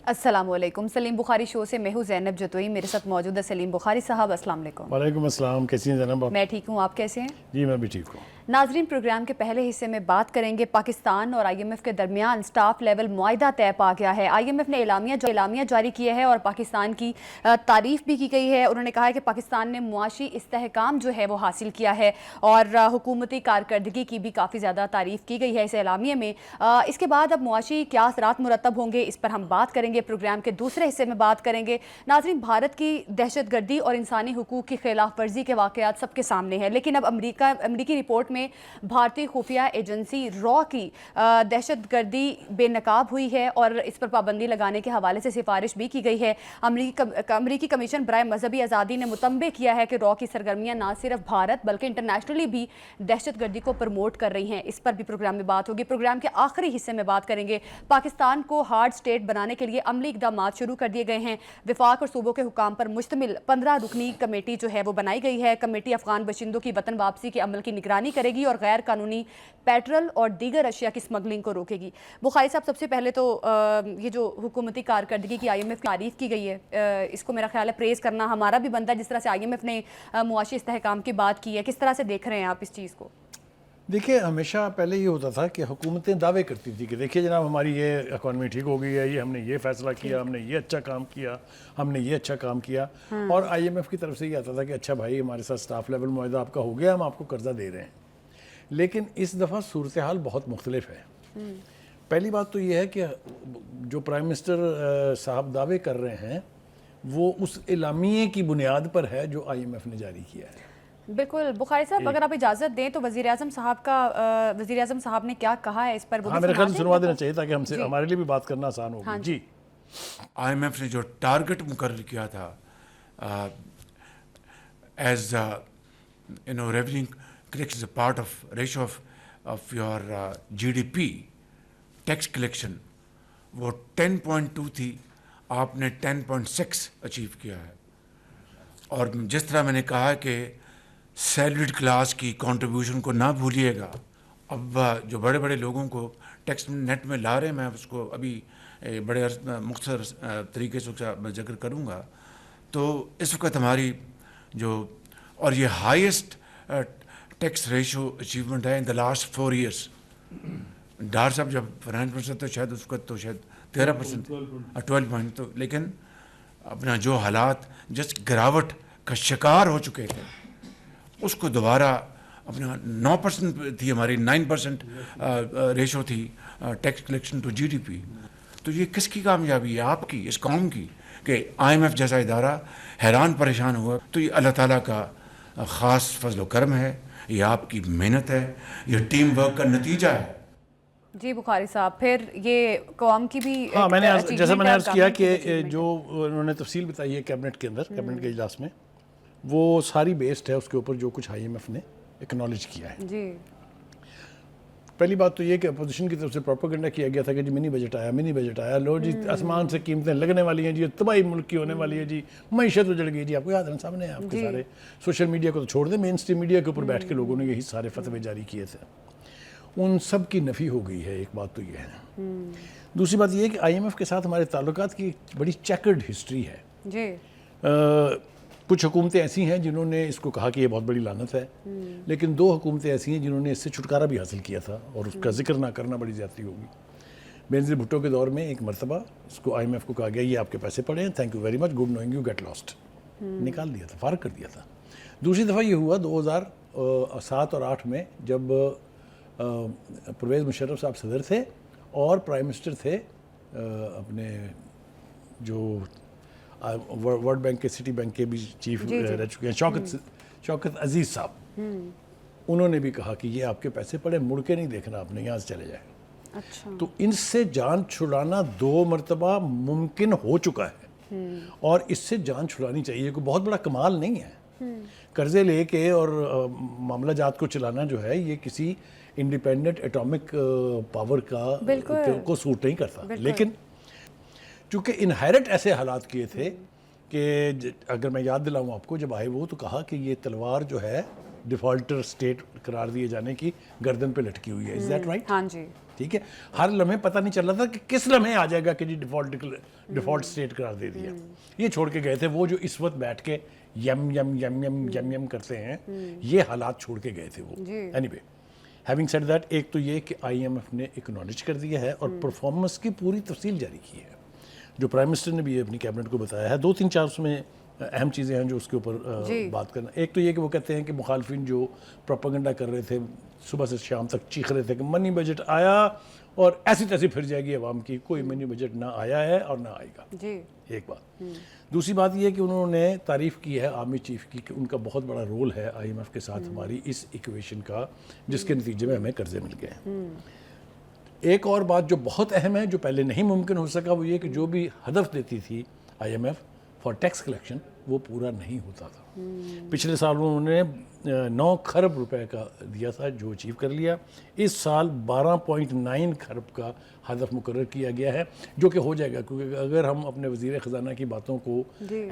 अस्सलाम वालेकुम। सलीम बुखारी शो से मैं हूँ ज़ैनब जतोई, मेरे साथ मौजूद है सलीम बुखारी साहब। अस्सलाम वालेकुम। वालेकुम अस्सलाम, कैसी हैं ज़ैनब आप? मैं ठीक हूँ, आप कैसे हैं? जी मैं भी ठीक हूँ। नाजरीन, प्रोग्राम के पहले हिस्से में बात करेंगे पाकिस्तान और IMF के दरमियान स्टाफ लेवल मुआहिदा तय पा गया है। IMF ने एलामिया जारी किया है और पाकिस्तान की तारीफ भी की गई है। उन्होंने कहा है कि पाकिस्तान ने मुआशी इस्तेहकाम जो है वो हासिल किया है और हुकूमती कारकर्दगी की भी काफ़ी ज़्यादा तारीफ की गई है इस एलामिया में। इसके बाद अब मुआशी क्या असरात मुरतब होंगे, इस पर हम बात करेंगे। प्रोग्राम के दूसरे हिस्से में बात करेंगे नाजरीन, भारत की दहशतगर्दी और इंसानी हुकूक की खिलाफ वर्जी के वाक़यात सबके सामने हैं, लेकिन अब अमरीकी रिपोर्ट में भारतीय खुफिया एजेंसी रॉ की दहशतगर्दी बेनकाब हुई है और इस पर पाबंदी लगाने के हवाले से सिफारिश भी की गई है। अमरीकी कमीशन बराए मजहबी आज़ादी ने मुतंबे किया है कि रॉ की सरगर्मियाँ न सिर्फ भारत बल्कि इंटरनेशनली भी दहशतगर्दी को प्रमोट कर रही हैं। इस पर भी प्रोग्राम में बात होगी। प्रोग्राम के आखिरी हिस्से में बात करेंगे पाकिस्तान को हार्ड स्टेट बनाने के लिए अमली इक़दाम शुरू कर दिए गए हैं। विफाक और सूबों के हुकाम पर मुश्तमिल 15 रुकनी कमेटी जो है वो बनाई गई है। कमेटी अफगान बशिंदों की वतन वापसी के अमल की निगरानी करेगी और गैर कानूनी पेट्रोल और दीगर अशिया की स्मगलिंग को रोकेगी। बुखारी साहब, सबसे पहले तो ये जो हुकूमती कारकर्दगी की IMF की तारीफ की गई है, इसको मेरा ख्याल है प्रेज़ करना हमारा भी बनता है। जिस तरह से IMF ने मुआशी इस्तेहकाम की बात की है, किस तरह से देख रहे हैं आप इस चीज़ को? देखिए, हमेशा पहले ये होता था कि हुकूमतें दावे करती थी कि देखिए जनाब हमारी ये इकॉनमी ठीक हो गई है, ये हमने ये फैसला किया, हमने ये अच्छा काम किया, हमने ये अच्छा काम किया। और IMF की तरफ से ये आता था कि अच्छा भाई हमारे साथ स्टाफ लेवल मुआहिदा आपका हो गया, हम आपको कर्जा दे रहे हैं। लेकिन इस दफ़ा सूरत हाल बहुत मुख्तलिफ है। पहली बात तो ये है कि जो प्राइम मिनिस्टर साहब दावे कर रहे हैं वो उस एलामिये की बुनियाद पर है जो IMF ने जारी किया है। बिल्कुल बुखारी साहब, अगर आप इजाज़त दें तो वज़ीर आज़म साहब ने क्या कहा है इस पर? हाँ, मेरे ख्याल से सुनवा देना चाहिए ताकि हमसे हमारे लिए भी बात करना आसान होगी। जी, IMF ने जो टारगेट मुकर्रर किया था as revenue collection is a part of ratio of your GDP tax collection, वो 10.2 थी, आपने 10.6 अचीव किया है। और जिस तरह मैंने कहा कि सैलरीड क्लास की कंट्रीब्यूशन को ना भूलिएगा। अब जो बड़े बड़े लोगों को टैक्स नेट में ला रहे हैं, मैं उसको अभी बड़े मुख्तसर तरीके से उसका जिक्र करूँगा। तो इस वक्त हमारी जो और ये हाईएस्ट टैक्स रेशो अचीवमेंट है इन द लास्ट 4 ईयर्स। डार साहब जब फाइनेंस मिनिस्टर तो शायद उस वक्त तो शायद 13% 12 तो, लेकिन अपना जो हालात जिस गिरावट का शिकार हो चुके थे उसको दोबारा अपना 9% थी, हमारी 9% रेशो थी टैक्स कलेक्शन टू GDP। तो ये किसकी कामयाबी है? आपकी, इस कौम की, कि IMF जैसा इदारा हैरान परेशान हुआ। तो ये अल्लाह ताला का ख़ास फजल करम है, ये आपकी मेहनत है, ये टीम वर्क का नतीजा है। जी बुखारी साहब, फिर ये कौम की भी हाँ, जैसा मैंने अर्ज़ किया कि जो उन्होंने तफसील बताई है कैबिनेट के अंदर, कैबिनेट के इजलास में, वो सारी बेस्ड है उसके ऊपर जो कुछ IMF ने एक्नॉलेज किया है। जी, पहली बात तो ये कि अपोजिशन की तरफ से प्रोपेगेंडा किया गया था कि जी मिनी बजट आया, लो जी आसमान से कीमतें लगने वाली हैं जी, तबाही मुल्क की होने वाली है जी, मईशत उजड़ गई जी। आपको याद है सामने है आपके सारे। सोशल मीडिया को तो छोड़ दें, मेन स्ट्रीम मीडिया के ऊपर बैठ के लोगों ने यही सारे फतवे जारी किए थे। उन सब की नफ़ी हो गई है। एक बात तो ये है। दूसरी बात ये है कि IMF के साथ हमारे ताल्लुकात की बड़ी चेकर्ड हिस्ट्री है जी। कुछ हुकूमतें ऐसी हैं जिन्होंने इसको कहा कि ये बहुत बड़ी लानत है, लेकिन 2 हुकूमतें ऐसी हैं जिन्होंने इससे छुटकारा भी हासिल किया था और उसका जिक्र ना करना बड़ी ज़्यादती होगी। बेनज़ीर भुट्टो के दौर में एक मरतबा इसको IMF को कहा गया ये आपके पैसे पड़े हैं, thank you very much, good knowing you, get lost, निकाल दिया था, फारग कर दिया था। दूसरी दफ़ा ये हुआ 2007 और 8 में, जब परवेज़ मुशर्रफ साहब सदर थे और प्राइम मिनिस्टर थे अपने जो वर्ल्ड बैंक के, सिटी बैंक के भी चीफ रह चुके हैं, शौकत अजीज़ साहब। उन्होंने भी कहा कि ये आपके पैसे पड़े, मुड़ के नहीं देखना आपने, यहाँ से चले जाए। अच्छा। तो इनसे जान छुड़ाना 2 मरतबा मुमकिन हो चुका है और इससे जान छुड़ानी चाहिए। कोई बहुत बड़ा कमाल नहीं है। कर्जे लेके और मामला जात को चलाना जो है, ये किसी इंडिपेंडेंट एटॉमिक पावर को सूट नहीं करता। लेकिन चूँकि इनहेरिट ऐसे हालात किए थे कि अगर मैं याद दिलाऊं आपको, जब आए वो तो कहा कि ये तलवार जो है डिफ़ॉल्टर स्टेट करार दिए जाने की गर्दन पे लटकी हुई है. Is that right? हाँ जी. ठीक है, हर लम्हे पता नहीं चल रहा था कि किस लम्हे आ जाएगा कि जी डिफ़ॉल्ट स्टेट करार दे दिया. ये छोड़ के गए थे वो जो इस वक्त बैठ के यम यम यम यम यम यम करते हैं, ये हालात छोड़ के गए थे वो. एनीवे, हैविंग सेड दैट, एक तो ये कि IMF ने एक्नॉलेज कर दिया है और परफॉर्मेंस की पूरी तफसील जारी की है, जो प्राइम मिनिस्टर ने भी अपनी कैबिनेट को बताया है. 2-3-4 उसमें अहम चीज़ें हैं जो उसके ऊपर बात करना. एक तो ये कि वो कहते हैं कि मुखालफिन जो प्रोपेगेंडा कर रहे थे सुबह से शाम तक चीख रहे थे कि मनी बजट आया और ऐसी तैसी फिर जाएगी अवाम की, कोई मनी बजट ना आया है और ना आएगा जी. एक बात. दूसरी बात ये कि उन्होंने तारीफ़ की है आर्मी चीफ की कि उनका बहुत बड़ा रोल है IMF के साथ हमारी इस इक्वेशन का, जिसके नतीजे में हमें कर्जे मिल गए. एक और बात जो बहुत अहम है, जो पहले नहीं मुमकिन हो सका, वो ये कि जो भी हदफ देती थी IMF फॉर टैक्स कलेक्शन, वो पूरा नहीं होता था. पिछले साल उन्होंने 9 खरब रुपए का दिया था, जो अचीव कर लिया. इस साल 12.9 खरब का हदफ मुकर्रर किया गया है, जो कि हो जाएगा, क्योंकि अगर हम अपने वज़ीर ख़जाना की बातों को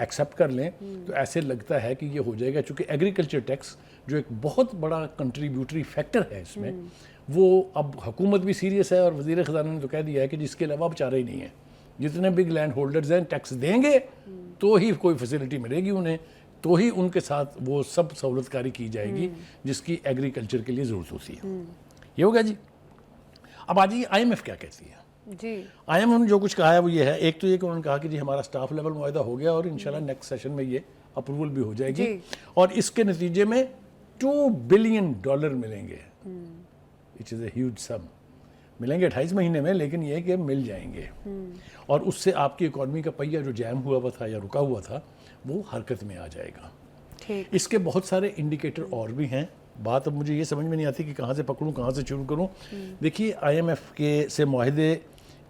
एक्सेप्ट कर लें तो ऐसे लगता है कि ये हो जाएगा, चूँकि एग्रीकल्चर टैक्स जो एक बहुत बड़ा कंट्रीब्यूटरी फैक्टर है इसमें, वो अब हुकूमत भी सीरियस है और वज़ीर ख़जाना ने तो कह दिया है कि जिसके अलावा अब चारा ही नहीं है. जितने बिग लैंड होल्डर्स हैं टैक्स देंगे तो ही कोई फैसिलिटी मिलेगी उन्हें, तो ही उनके साथ वो सब सहूलतकारी की जाएगी जिसकी एग्रीकल्चर के लिए ज़रूरत होती है. ये हो गया जी. अब आज ये IMF क्या कहती है जी. IMF ने जो कुछ कहा है वो ये है. एक तो ये कि उन्होंने कहा कि जी हमारा स्टाफ लेवल मुआहदा हो गया और इंशाल्लाह नेक्स्ट सेशन में ये अप्रूवल भी हो जाएगी और इसके नतीजे में $2 बिलियन मिलेंगे. It is a huge sum. मिलेंगे 28 महीने में, लेकिन ये कि मिल जाएंगे और उससे आपकी इकॉनमी का पहिया जो जैम हुआ था या रुका हुआ था वो हरकत में आ जाएगा. ठीक. इसके बहुत सारे इंडिकेटर और भी हैं. बात अब मुझे ये समझ में नहीं आती कि कहाँ से पकड़ूं, कहाँ से शुरू करूं. देखिए, IMF के से मुआहदे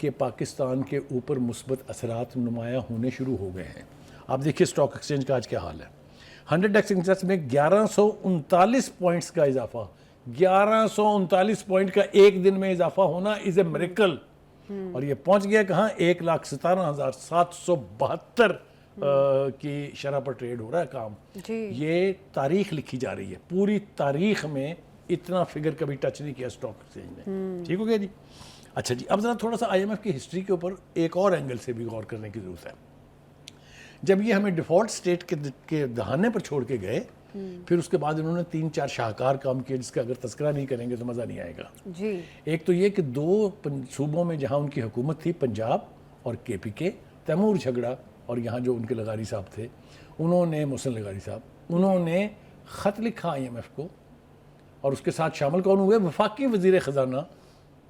के पाकिस्तान के ऊपर मुस्बत असरात नुमायाँ होने शुरू हो गए हैं. आप देखिए स्टॉक एक्सचेंज का आज क्या हाल है. 100 डेक्स इंडेक्स में 1139 पॉइंट्स का इजाफा. 1139 पॉइंट का एक दिन में इजाफा होना इज ए मिरेकल. और ये पहुंच गया कहाँ, 1,17,772 की शरह पर ट्रेड हो रहा है काम जी. ये तारीख लिखी जा रही है, पूरी तारीख में इतना फिगर कभी टच नहीं किया स्टॉक एक्सचेंज ने. ठीक हो गया जी. अच्छा जी, अब जरा थोड़ा सा IMF की हिस्ट्री के ऊपर एक और एंगल से भी गौर करने की जरूरत है. जब ये हमें डिफॉल्ट स्टेट के दहाने पर छोड़ के गए, फिर उसके बाद इन्होंने 3-4 शाहकार काम किए जिसका अगर तस्करा नहीं करेंगे तो मज़ा नहीं आएगा जी. एक तो ये कि 2 सूबों में जहाँ उनकी हुकूमत थी, पंजाब और KPK, तैमूर झगड़ा, और यहाँ जो उनके लगारी साहब थे, उन्होंने मोहसिन लगारी साहब, उन्होंने ख़त लिखा IMF को और उसके साथ शामिल कौन हुए, वफाकी वज़ीर ख़जाना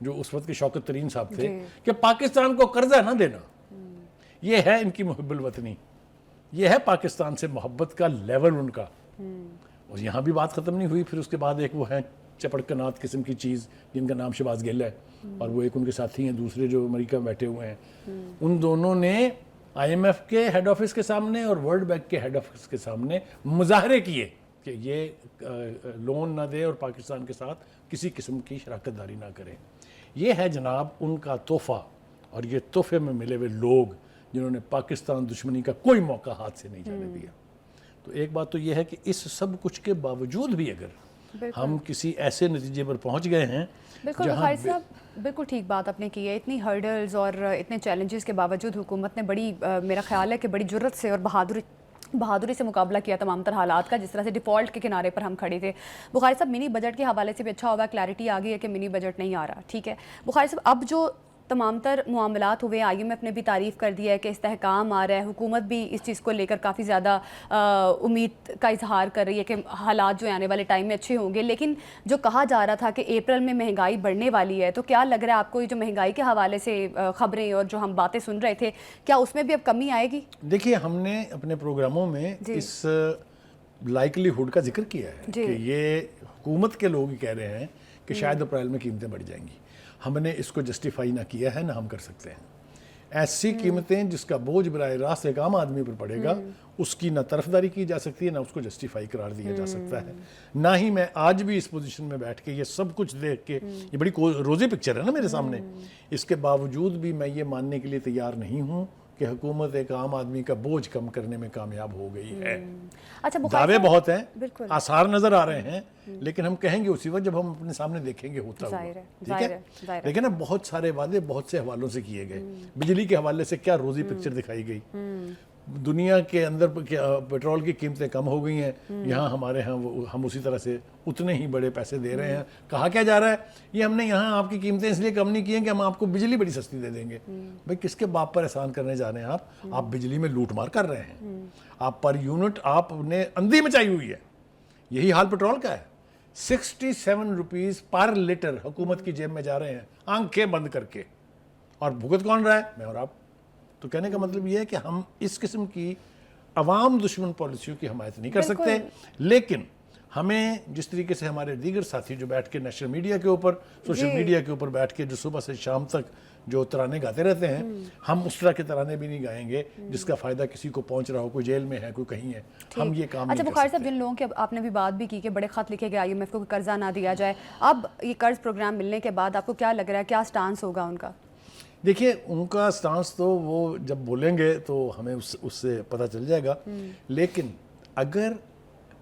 जो उस वक्त के शौकत तरीन साहब थे, कि पाकिस्तान को कर्जा ना देना. ये है इनकी मुहिब्बुल वतनी, ये है पाकिस्तान से मोहब्बत का लेवल उनका. और यहाँ भी बात ख़त्म नहीं हुई. फिर उसके बाद एक वो हैं चपड़कनाथ किस्म की चीज़ जिनका नाम शहबाज गिल है, और वो एक उनके साथी हैं दूसरे जो अमेरिका में बैठे हुए हैं. उन दोनों ने IMF के हेड ऑफिस के सामने और वर्ल्ड बैंक के हेड ऑफिस के सामने मुजाहरे किए कि ये लोन ना दे और पाकिस्तान के साथ किसी किस्म की शराकत दारी ना करे. ये है जनाब उनका तोहफ़ा, और ये तोहफे में मिले हुए लोग जिन्होंने पाकिस्तान दुश्मनी का कोई मौका हाथ से नहीं जाने दिया. तो एक बात तो ये है कि इस सब कुछ के बावजूद भी अगर हम किसी ऐसे नतीजे पर पहुंच गए हैं, बिल्कुल भाई साहब, बिल्कुल ठीक बात आपने की है. इतनी हर्डल्स और इतने चैलेंजेस के बावजूद हुकूमत ने बड़ी मेरा ख्याल है कि बड़ी जुर्रत से और बहादुरी से मुकाबला किया तमाम तर हालात का. जिस तरह से डिफ़ॉल्ट के किनारे पर हम खड़े थे. बुखारी साहब, मिनी बजट के हवाले से भी अच्छा होगा, क्लैरिटी आ गई है कि मिनी बजट नहीं आ रहा. ठीक है बुखारी साहब, अब जो तमाम तर मामलात हुए, IMF ने भी तारीफ़ कर दिया है कि इस्तेहकाम आ रहा है. हुकूमत भी इस चीज़ को लेकर काफ़ी ज़्यादा उम्मीद का इजहार कर रही है कि हालात जो आने वाले टाइम में अच्छे होंगे. लेकिन जो कहा जा रहा था कि अप्रैल में महंगाई बढ़ने वाली है, तो क्या लग रहा है आपको ये जो महंगाई के हवाले से ख़बरें और जो हम बातें सुन रहे थे, क्या उसमें भी अब कमी आएगी? देखिए, हमने अपने प्रोग्रामों में इस लाइकलीहुड का जिक्र किया है कि ये हुकूमत के लोग ही कह रहे हैं कि शायद अप्रैल में कीमतें बढ़ जाएंगी. हमने इसको जस्टिफाई ना किया है ना हम कर सकते हैं. ऐसी कीमतें जिसका बोझ बराह रास्त एक आम आदमी पर पड़ेगा, उसकी ना तरफदारी की जा सकती है, ना उसको जस्टिफाई करार दिया जा सकता है. ना ही मैं आज भी इस पोजीशन में बैठ के ये सब कुछ देख के, ये बड़ी रोज़ी पिक्चर है ना मेरे सामने, इसके बावजूद भी मैं ये मानने के लिए तैयार नहीं हूँ کہ حکومت ایک عام آدمی کا بوجھ کم کرنے میں کامیاب ہو گئی ہے. اچھا دعوے بہت ہیں, بالکل آثار نظر آ رہے ہیں, لیکن ہم کہیں گے اسی وقت جب ہم اپنے سامنے دیکھیں گے ہوتا ہوا. ظاہر ہے، ٹھیک ظاہر ہے, ہے، ظاہر ہے. لیکن نا بہت سارے وعدے بہت سے حوالوں سے کیے گئے. بجلی کے حوالے سے کیا روزی پکچر دکھائی گئی. دنیا کے اندر پیٹرول کی قیمتیں کم ہو گئی ہیں, یہاں ہمارے ہاں ہم اسی طرح سے اتنے ہی بڑے پیسے دے رہے ہیں. کہا کیا جا رہا ہے, یہ ہم نے یہاں آپ کی قیمتیں اس لیے کم نہیں کی ہیں کہ ہم آپ کو بجلی بڑی سستی دے دیں گے. بھائی کس کے باپ پر احسان کرنے جا رہے ہیں آپ بجلی میں لوٹ مار کر رہے ہیں. آپ پر یونٹ آپ نے اندھی مچائی ہوئی ہے. یہی حال پیٹرول کا ہے. 67 روپیز پر لیٹر حکومت کی جیب میں جا رہے ہیں آنکھیں بند کر کے, اور بھگت کون رہا ہے, میں اور آپ. تو کہنے کا مطلب یہ ہے کہ ہم اس قسم کی عوام دشمن پالیسیوں کی حمایت نہیں کر سکتے, لیکن ہمیں جس طریقے سے ہمارے دیگر ساتھی جو بیٹھ کے نیشنل میڈیا کے اوپر, سوشل میڈیا کے اوپر بیٹھ کے جو صبح سے شام تک جو ترانے گاتے رہتے ہیں, ہم اس طرح کے ترانے بھی نہیں گائیں گے جس کا فائدہ کسی کو پہنچ رہا ہو, کوئی جیل میں ہے, کوئی کہیں ہے. ہم یہ کام اچھا نہیں کر بخاری سکتے. صاحب, جن لوگوں کی آپ نے بھی بات بھی کی کہ بڑے خط لکھے گئے IMF کو کہ قرضہ نہ دیا جائے, اب یہ قرض پروگرام ملنے کے بعد آپ کو کیا لگ رہا ہے, کیا سٹانس ہوگا ان کا؟ دیکھیے ان کا سٹانس تو وہ جب بولیں گے تو ہمیں اس سے پتہ چل جائے گا, لیکن اگر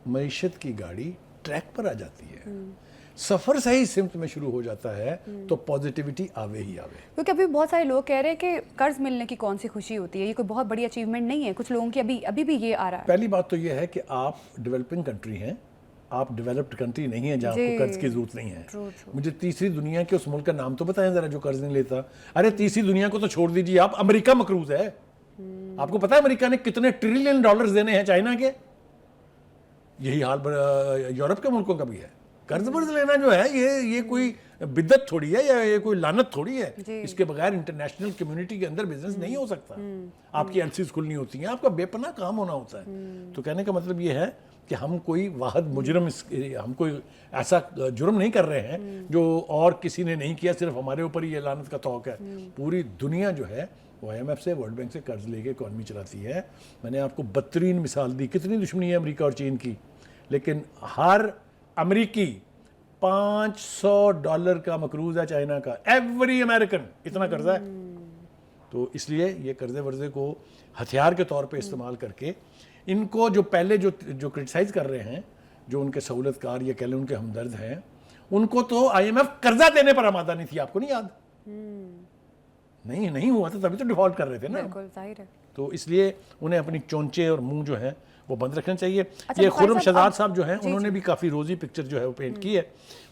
معیشت کی گاڑی ٹریک پر آ جاتی ہے, سفر صحیح سمت میں شروع ہو جاتا ہے, تو پازیٹیوٹی آوے ہی آوے. کیونکہ ابھی بہت سارے لوگ کہہ رہے ہیں کہ قرض ملنے کی کون سی خوشی ہوتی ہے, یہ کوئی بہت بڑی اچیومنٹ نہیں ہے. کچھ لوگوں کی ابھی بھی یہ آ رہا ہے. پہلی بات تو یہ ہے کہ آپ ڈیولپنگ کنٹری ہیں, آپ ڈیولپڈ کنٹری نہیں ہیں جہاں کو قرض کی ضرورت نہیں ہے. مجھے تیسری دنیا کے اس ملک کا نام تو بتائیں ذرا جو قرض نہیں لیتا. ارے تیسری دنیا کو تو چھوڑ دیجیے, آپ امریکہ مقروض ہے. آپ کو پتا ہے امریکہ نے کتنے ٹریلین ڈالرز دینے ہیں چائنا کے؟ یہی حال یورپ کے ملکوں کا بھی ہے. قرض ورض لینا جو ہے یہ کوئی بدعت تھوڑی ہے, یا یہ کوئی لعنت تھوڑی ہے. اس کے بغیر انٹرنیشنل کمیونٹی کے اندر بزنس نہیں ہو سکتا. آپ کی ایلسیز کھلنی ہوتی ہیں, آپ کا بے پناہ کام ہونا ہوتا ہے. تو کہنے کا مطلب یہ ہے کہ ہم کوئی واحد مجرم, ہم کوئی ایسا جرم نہیں کر رہے ہیں جو اور کسی نے نہیں کیا, صرف ہمارے اوپر ہی یہ لعنت کا طوق ہے. پوری دنیا جو ہے وہ IMF سے, ورلڈ بینک سے قرض لے کے اکانومی چلاتی ہے. میں نے آپ کو بدترین مثال دی, کتنی دشمنی ہے امریکہ اور چین کی, لیکن ہر امریکی $500 کا مقروض ہے چائنا کا. ایوری امریکن اتنا قرضہ ہے. تو اس لیے یہ قرضے ورضے کو ہتھیار کے طور پہ استعمال کر کے ان کو جو پہلے جو کرٹیسائز کر رہے ہیں, جو ان کے سہولت کار یا کہہ لیں ان کے ہمدرد ہیں, ان کو تو IMF قرضہ دینے پر آمادہ نہیں تھی. آپ کو نہیں یاد؟ نہیں ہوا تھا, تبھی تو ڈیفالٹ کر رہے تھے نا. بالکل ظاہر ہے. تو اس لیے انہیں اپنی چونچے اور منہ جو ہیں وہ بند رکھنا چاہیے. یہ خرم شہزاد صاحب جو ہیں انہوں نے بھی کافی روزی پکچر جو ہے وہ پینٹ کی ہے.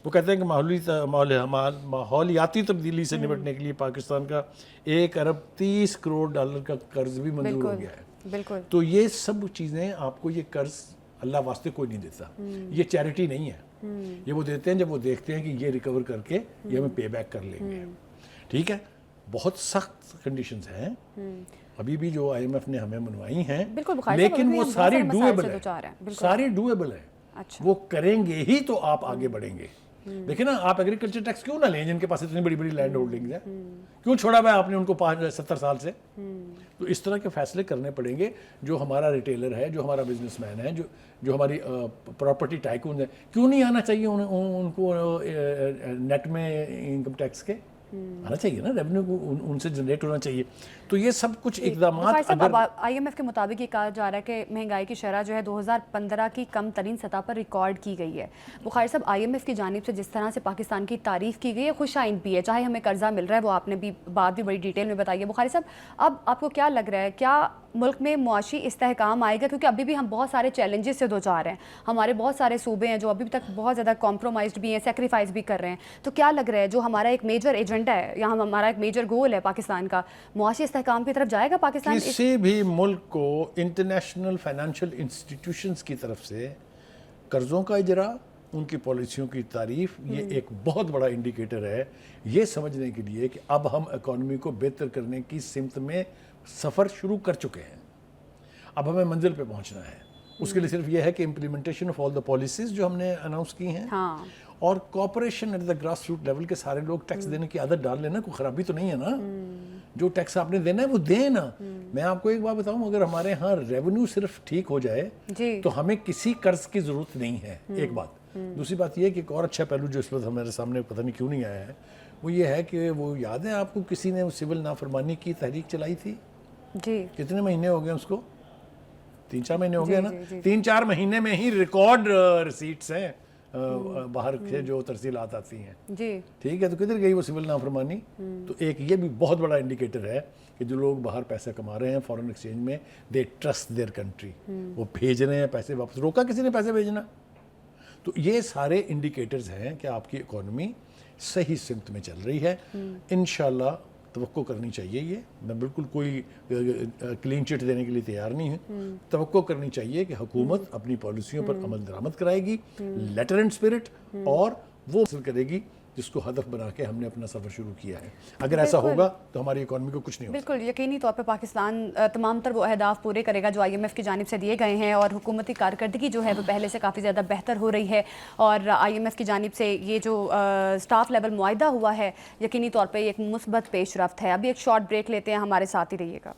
وہ کہتے ہیں کہ ماحولیاتی تبدیلی سے نمٹنے کے لیے پاکستان کا $1.30 کروڑ کا قرض بھی منظور ہو گیا ہے. بالکل. تو یہ سب چیزیں آپ کو, یہ قرض اللہ واسطے کوئی نہیں دیتا, یہ چیریٹی نہیں ہے. یہ وہ دیتے ہیں جب وہ دیکھتے ہیں کہ یہ ریکور کر کے یہ ہمیں پے بیک کر لیں گے. ٹھیک ہے, بہت سخت کنڈیشنز ہیں ابھی بھی جو IMF نے ہمیں منوائی ہیں, لیکن وہ ساری ڈویبل ہیں, ساری ڈویبل ہیں. وہ کریں گے ہی تو آپ آگے بڑھیں گے. دیکھیں نا, آپ ایگریکلچر ٹیکس کیوں نہ لیں جن کے پاس اتنی بڑی بڑی لینڈ ہولڈنگز ہیں, کیوں چھوڑا ہوا ہے آپ نے ان کو 70 سال سے؟ تو اس طرح کے فیصلے کرنے پڑیں گے. جو ہمارا ریٹیلر ہے, جو ہمارا بزنس مین ہے, جو ہماری پراپرٹی ٹائکون ہے, کیوں نہیں آنا چاہیے ان کو نیٹ میں انکم ٹیکس کے آنا چاہیے نا, ریونیو کو ان سے جنریٹ ہونا چاہیے. تو یہ سب کچھ اقدامات اگر IMF کے مطابق یہ کہا جا رہا ہے کہ مہنگائی کی شرح جو ہے 2015 کی کم ترین سطح پر ریکارڈ کی گئی ہے. بخاری صاحب, IMF کی جانب سے جس طرح سے پاکستان کی تعریف کی گئی ہے, خوش آئند بھی ہے, چاہے ہمیں قرضہ مل رہا ہے, وہ آپ نے بھی بات بھی بڑی ڈیٹیل میں بتائی ہے. بخاری صاحب, اب آپ کو کیا لگ رہا ہے, کیا ملک میں معاشی استحکام آئے گا؟ کیونکہ ابھی بھی ہم بہت سارے چیلنجز سے دوچار ہیں. ہمارے بہت سارے صوبے ہیں جو ابھی تک بہت زیادہ کمپرومائزڈ بھی ہیں, سیکریفائز بھی کر رہے ہیں. تو کیا لگ رہا ہے جو ہمارا ایک میجر ایجنڈا ہے یا ہمارا ایک میجر گول ہے پاکستان کا, معاشی استحکام کی طرف جائے گا پاکستان؟ کسی بھی ملک کو انٹرنیشنل فائنینشیل انسٹیٹیوشنز کی طرف سے قرضوں کا اجرا, ان کی پالیسیوں کی تعریف, یہ ایک بہت بڑا انڈیکیٹر ہے یہ سمجھنے کے لیے کہ اب ہم اکانومی کو بہتر کرنے کی سمت میں سفر شروع کر چکے ہیں. اب ہمیں منزل پہ پہنچنا ہے. اس کے لیے صرف یہ ہے کہ implementation of all the policies جو ہم نے اناؤنس کی ہیں, اور cooperation at the grass root level کے سارے لوگ ٹیکس دینے کی عادت ڈال لینا. کوئی خرابی تو نہیں ہے نا, جو ٹیکس آپ نے دینا ہے وہ دیں نا. میں آپ کو ایک بات بتاؤں, اگر ہمارے ہاں ریونیو صرف ٹھیک ہو جائے تو ہمیں کسی قرض کی ضرورت نہیں ہے. ایک بات. دوسری بات یہ کہ ایک اور اچھا پہلو جو اس وقت ہمارے سامنے پتہ نہیں کیوں نہیں آیا ہے, وہ یہ ہے کہ وہ یاد ہے آپ کو کسی نے سول نافرمانی کی تحریک چلائی تھی, جی کتنے مہینے ہو گئے اس کو؟ 3-4 مہینے ہو گئے نا. جی، جی. 3-4 مہینے میں ہی ریکارڈ ریسیٹس ہیں باہر سے جو ترسیلات آتی ہیں. جی ٹھیک ہے, تو کدھر گئی وہ سول نافرمانی؟ تو ایک یہ بھی بہت بڑا انڈیکیٹر ہے کہ جو لوگ باہر پیسہ کما رہے ہیں فارن ایکسچینج میں, دے ٹرسٹ دیئر کنٹری, وہ بھیج رہے ہیں پیسے واپس. روکا کسی نے پیسے بھیجنا؟ تو یہ سارے انڈیکیٹرز ہیں کہ آپ کی اکانومی صحیح سمت میں چل رہی ہے. انشاءاللہ توقع کرنی چاہیے, یہ میں بالکل کوئی کلین چٹ دینے کے لیے تیار نہیں ہوں. توقع کرنی چاہیے کہ حکومت اپنی پالیسیوں پر عمل درآمد کرائے گی, لیٹر اینڈ اسپرٹ, اور وہ حاصل کرے گی جس کو ہدف بنا کے ہم نے اپنا سفر شروع کیا ہے. اگر ایسا ہوگا تو ہماری اکانومی کو کچھ نہیں ہوگا. بالکل یقینی طور پہ پاکستان تمام تر وہ اہداف پورے کرے گا جو آئی ایم ایف کی جانب سے دیے گئے ہیں, اور حکومتی کارکردگی جو ہے وہ پہلے سے کافی زیادہ بہتر ہو رہی ہے, اور آئی ایم ایف کی جانب سے یہ جو اسٹاف لیول معاہدہ ہوا ہے یقینی طور پہ ایک مثبت پیش رفت ہے. ابھی ایک شارٹ بریک لیتے ہیں, ہمارے ساتھ ہی رہیے گا.